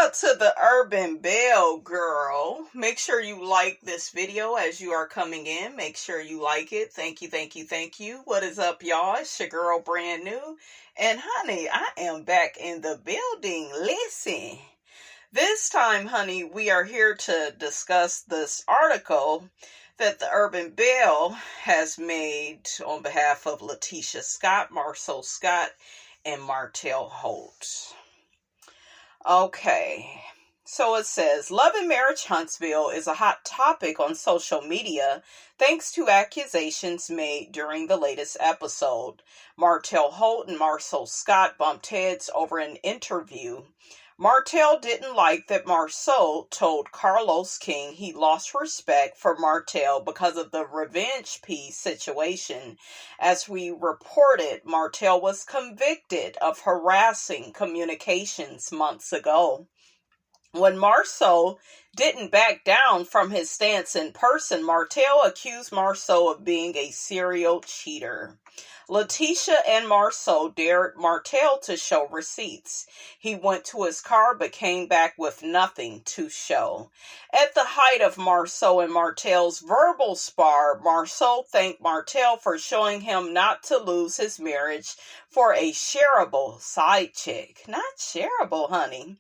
out to the Urban Belle girl. Make sure you like this video as you are coming in. Make sure you like it. Thank you, thank you, thank you. What is up, y'all? It's your girl, Brand New. And honey, I am back in the building. Listen. This time, honey, we are here to discuss this article that the Urban Belle has made on behalf of Letitia Scott, Marcel Scott, and Martell Holt. Okay, so it says, Love and Marriage Huntsville is a hot topic on social media thanks to accusations made during the latest episode. Martell Holt and Marcel Scott bumped heads over an interview. Martell didn't like that Marcel told Carlos King he lost respect for Martell because of the revenge piece situation. As we reported, Martell was convicted of harassing communications months ago. When Marcel didn't back down from his stance in person, Martell accused Marcel of being a serial cheater. Letitia and Marcel dared Martell to show receipts. He went to his car but came back with nothing to show. At the height of Marcel and Martell's verbal spar, Marcel thanked Martell for showing him not to lose his marriage for a shareable side chick. Not shareable, honey.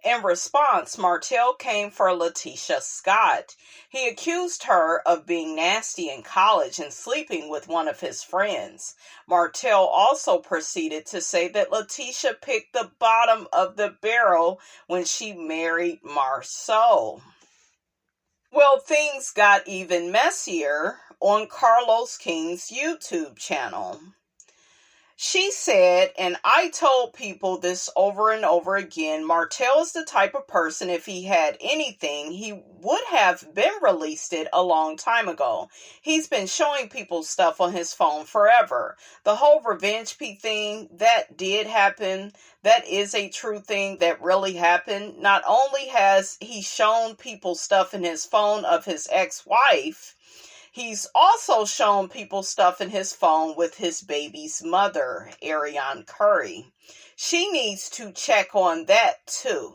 In response, Martell came for Letitia Scott. He accused her of being nasty in college and sleeping with one of his friends. Martell also proceeded to say that Letitia picked the bottom of the barrel when she married Marcel. Well, things got even messier on Carlos King's YouTube channel. She said, and I told people this over and over again, Martell is the type of person, if he had anything, he would have been released it a long time ago. He's been showing people stuff on his phone forever. The whole revenge thing, that did happen. That is a true thing that really happened. Not only has he shown people stuff in his phone of his ex-wife, he's also shown people stuff in his phone with his baby's mother, Ariane Curry. She needs to check on that too.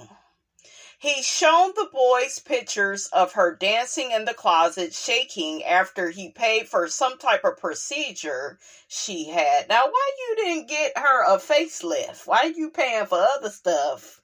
He's shown the boys pictures of her dancing in the closet, shaking after he paid for some type of procedure she had. Now, why you didn't get her a facelift? Why you paying for other stuff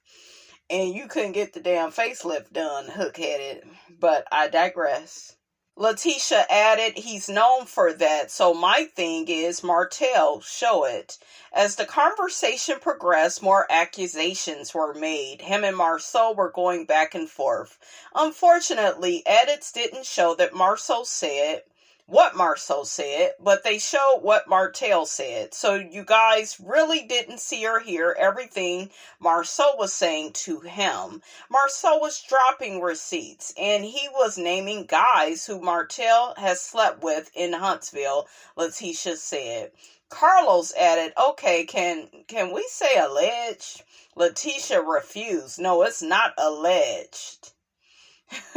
and you couldn't get the damn facelift done, hook-headed? But I digress. Letitia added, he's known for that, so my thing is, Martell, show it. As the conversation progressed, more accusations were made. Him and Marcel were going back and forth. Unfortunately, edits didn't show that Marcel said what Marcel said, but they showed what Martell said. So you guys really didn't see or hear everything Marcel was saying to him. Marcel was dropping receipts, and he was naming guys who Martell has slept with in Huntsville, Letitia said. Carlos added, okay, can we say alleged? Letitia refused. No, it's not alleged.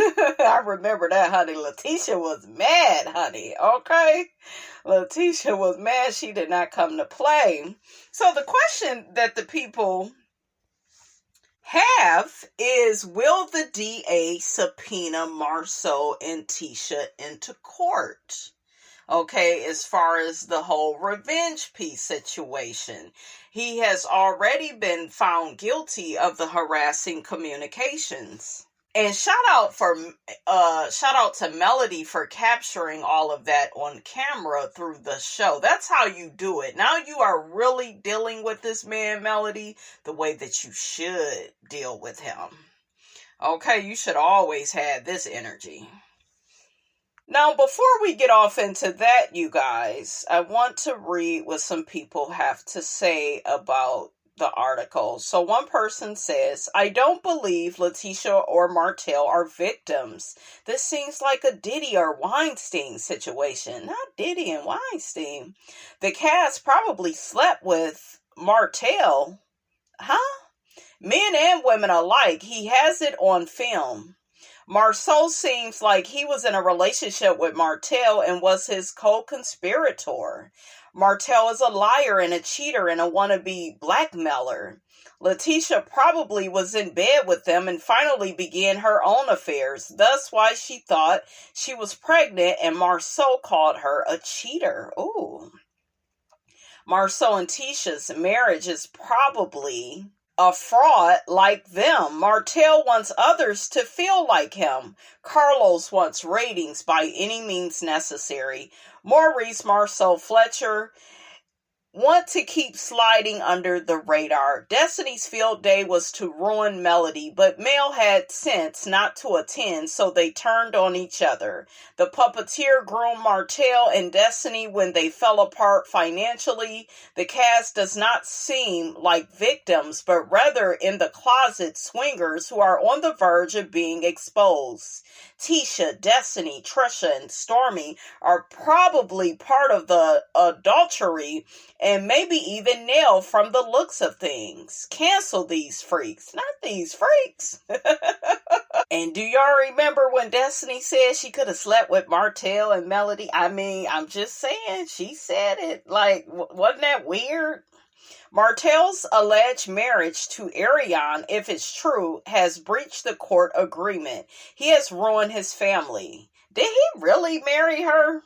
I remember that, honey. Letitia was mad, honey. Okay? Letitia was mad. She did not come to play. So the question that the people have is, will the DA subpoena Marcel and Tisha into court? Okay, as far as the whole revenge piece situation. He has already been found guilty of the harassing communications. And shout out to Melody for capturing all of that on camera through the show. That's how you do it. Now you are really dealing with this man, Melody, the way that you should deal with him. Okay, you should always have this energy. Now, before we get off into that, you guys, I want to read what some people have to say about the article. So one person says, I don't believe Letitia or Martell are victims. This seems like a Diddy or Weinstein situation. Not Diddy and Weinstein. The cast probably slept with Martell. Huh? Men and women alike. He has it on film. Marcel seems like he was in a relationship with Martell and was his co-conspirator. Martell is a liar and a cheater and a wannabe blackmailer. Letitia probably was in bed with them and finally began her own affairs. Thus why she thought she was pregnant, and Marceau called her a cheater. Ooh. Marceau and Tisha's marriage is probably a fraud like them. Martel wants others to feel like him. Carlos wants ratings by any means necessary. Maurice, Marceau, Fletcher want to keep sliding under the radar. Destiny's field day was to ruin Melody, but Mel had sense not to attend, so they turned on each other. The puppeteer groomed Martel and Destiny when they fell apart financially. The cast does not seem like victims, but rather in the closet swingers who are on the verge of being exposed. Tisha, Destiny, Trisha, and Stormy are probably part of the adultery, and maybe even Nell from the looks of things. Cancel these freaks. Not these freaks. And do y'all remember when Destiny said she could have slept with Martel and Melody? I mean, I'm just saying, she said it. Like, wasn't that weird? Martel's alleged marriage to Ariane, if it's true, has breached the court agreement. He has ruined his family. Did he really marry her?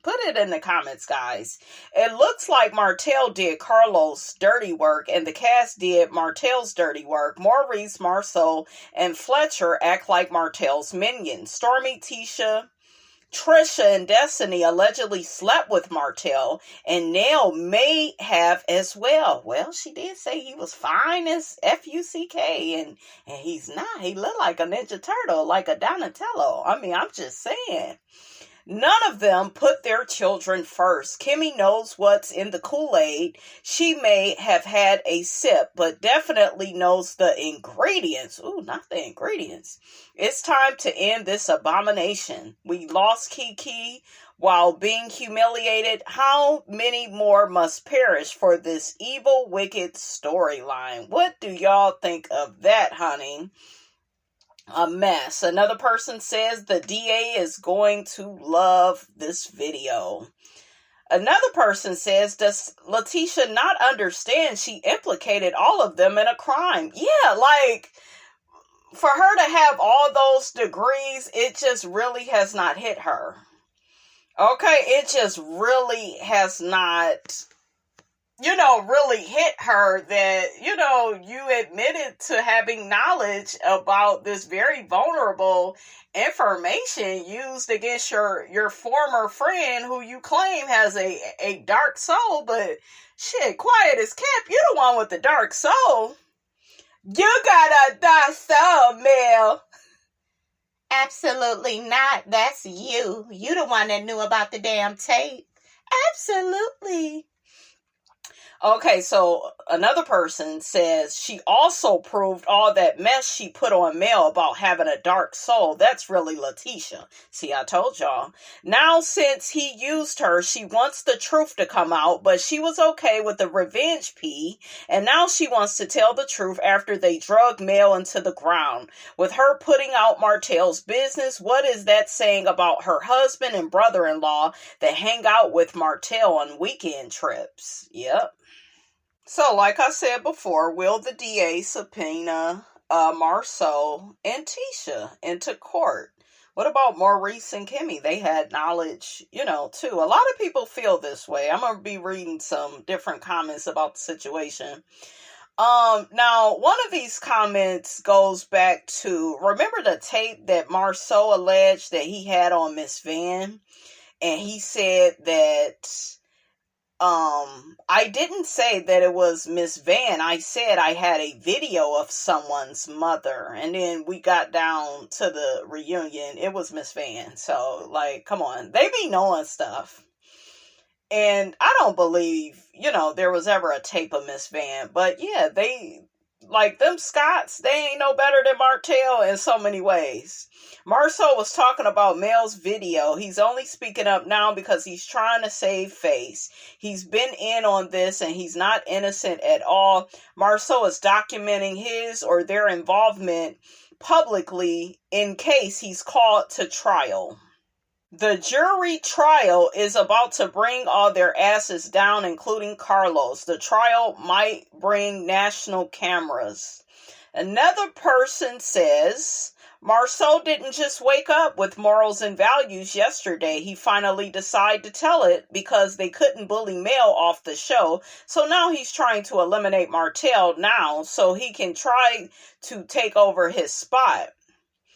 Put it in the comments, guys. It looks like Martel did Carlos' dirty work and the cast did Martel's dirty work. Maurice, Marceau, and Fletcher act like Martel's minions. Stormy, Tisha, Trisha, and Destiny allegedly slept with Martel, and Nell may have as well. Well, she did say he was fine as F-U-C-K, and he's not. He looked like a Ninja Turtle, like a Donatello. I mean, I'm just saying. None of them put their children first. Kimmy knows what's in the Kool-Aid. She may have had a sip, but definitely knows the ingredients. Ooh, not the ingredients. It's time to end this abomination. We lost Kiki while being humiliated. How many more must perish for this evil, wicked storyline? What do y'all think of that, honey? A mess. Another person says the DA is going to love this video. Another person says, does Letitia not understand she implicated all of them in a crime? Yeah, like, for her to have all those degrees, it just really has not hit her. Okay, it just really has not, really hit her that, you admitted to having knowledge about this very vulnerable information used against your former friend who you claim has a dark soul, but shit, quiet as kept. You the one with the dark soul. You got a dark soul, Mel. Absolutely not. That's you. You the one that knew about the damn tape. Absolutely. Okay, so another person says she also proved all that mess she put on Mel about having a dark soul. That's really Letitia. See, I told y'all. Now, since he used her, she wants the truth to come out, but she was okay with the revenge pee, and now she wants to tell the truth after they drug Mel into the ground. With her putting out Martel's business, what is that saying about her husband and brother-in-law that hang out with Martel on weekend trips? Yep. So, like I said before, will the DA subpoena Marceau and Tisha into court? What about Maurice and Kimmy? They had knowledge, too. A lot of people feel this way. I'm going to be reading some different comments about the situation. Now, one of these comments goes back to, remember the tape that Marceau alleged that he had on Miss Van? And he said that, I didn't say that it was Miss Van. I said I had a video of someone's mother. And then we got down to the reunion. It was Miss Van. So, like, come on. They be knowing stuff. And I don't believe, there was ever a tape of Miss Van. But, yeah, like, them Scots, they ain't no better than Martel in so many ways. Marceau was talking about Mel's video. He's only speaking up now because he's trying to save face. He's been in on this and he's not innocent at all. Marceau is documenting his or their involvement publicly in case he's called to trial. The jury trial is about to bring all their asses down, including Carlos. The trial might bring national cameras. Another person says, Marceau didn't just wake up with morals and values yesterday. He finally decided to tell it because they couldn't bully Mel off the show. So now he's trying to eliminate Martel now so he can try to take over his spot.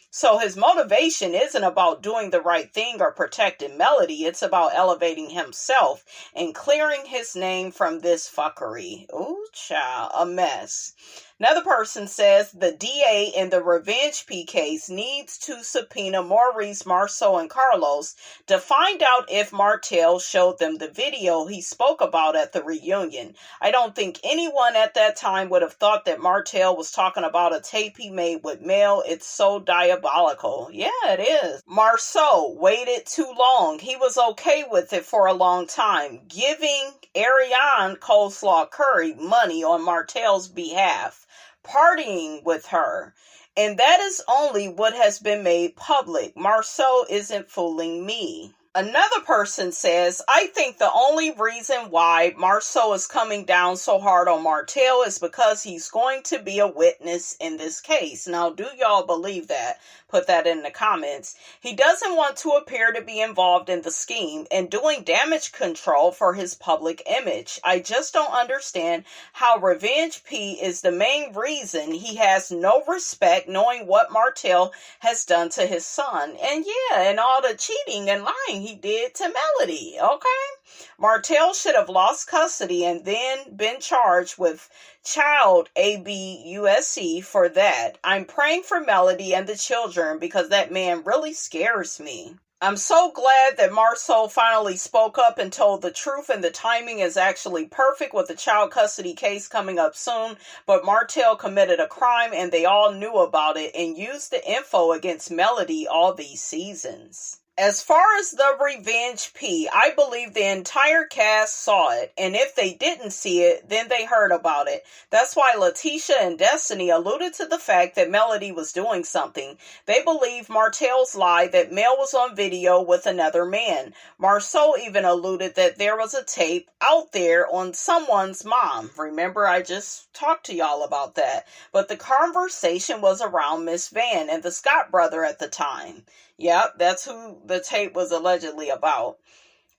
So his motivation isn't about doing the right thing or protecting Melody. It's about elevating himself and clearing his name from this fuckery. Ooh, child, a mess. Another person says the DA in the Revenge P case needs to subpoena Maurice, Marceau, and Carlos to find out if Martel showed them the video he spoke about at the reunion. I don't think anyone at that time would have thought that Martel was talking about a tape he made with Mel. It's so diabolical. Yeah, it is. Marceau waited too long. He was okay with it for a long time, giving Ariane Coleslaw Curry money on Martel's behalf, partying with her, and that is only what has been made public. Marceau isn't fooling me. Another person says, I think the only reason why Marceau is coming down so hard on Martel is because he's going to be a witness in this case. Now, do y'all believe that? Put that in the comments. He doesn't want to appear to be involved in the scheme and doing damage control for his public image. I just don't understand how Revenge P is the main reason he has no respect, knowing what Martel has done to his son. And yeah, and all the cheating and lying he did to Melody, okay? Martel should have lost custody and then been charged with child abuse for that. I'm praying for Melody and the children because that man really scares me. I'm so glad that Marceau finally spoke up and told the truth, and the timing is actually perfect with the child custody case coming up soon. But Martel committed a crime and they all knew about it and used the info against Melody all these seasons. As far as the Revenge P, I believe the entire cast saw it, and if they didn't see it, then they heard about it. That's why Letitia and Destiny alluded to the fact that Melody was doing something. They believe Martel's lie that Mel was on video with another man. Marceau even alluded that there was a tape out there on someone's mom. Remember, I just talked to y'all about that. But the conversation was around Miss Van and the Scott brother at the time. Yep, that's who the tape was allegedly about.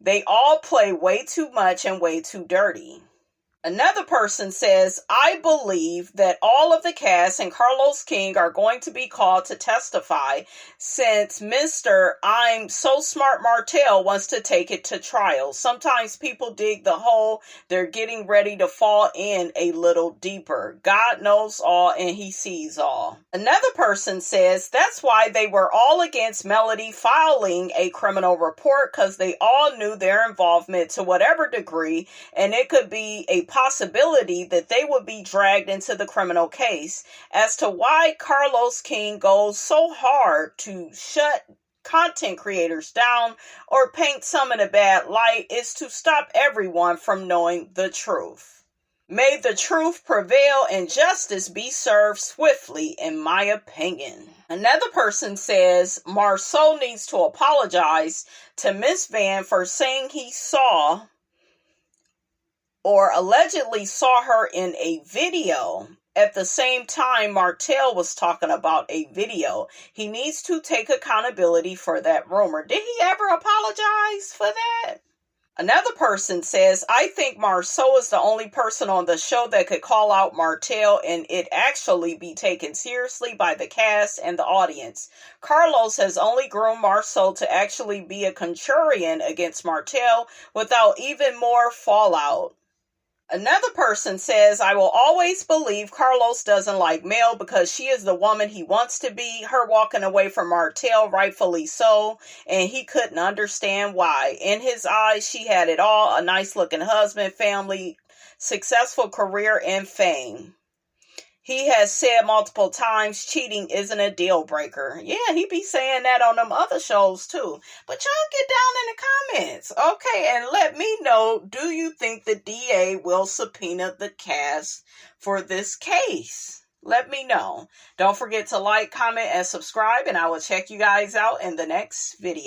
They all play way too much and way too dirty. Another person says, I believe that all of the cast and Carlos King are going to be called to testify since Mr. I'm so smart Martel wants to take it to trial. Sometimes people dig the hole they're getting ready to fall in a little deeper. God knows all and he sees all. Another person says that's why they were all against Melody filing a criminal report, because they all knew their involvement to whatever degree, and it could be a possibility that they would be dragged into the criminal case. As to why Carlos King goes so hard to shut content creators down or paint some in a bad light is to stop everyone from knowing the truth. May the truth prevail and justice be served swiftly, in my opinion. Another person says Marceau needs to apologize to Miss Van for saying he saw or allegedly saw her in a video. At the same time, Martel was talking about a video. He needs to take accountability for that rumor. Did he ever apologize for that? Another person says, I think Marceau is the only person on the show that could call out Martel and it actually be taken seriously by the cast and the audience. Carlos has only groomed Marceau to actually be a contrarian against Martel without even more fallout. Another person says, I will always believe Carlos doesn't like Mel because she is the woman he wants to be. Her walking away from Martel, rightfully so, and he couldn't understand why. In his eyes, she had it all, a nice looking husband, family, successful career, and fame. He has said multiple times cheating isn't a deal breaker. Yeah, he be saying that on them other shows too. But y'all get down in the comments. Okay, and let me know, do you think the DA will subpoena the cast for this case? Let me know. Don't forget to like, comment, and subscribe, and I will check you guys out in the next video.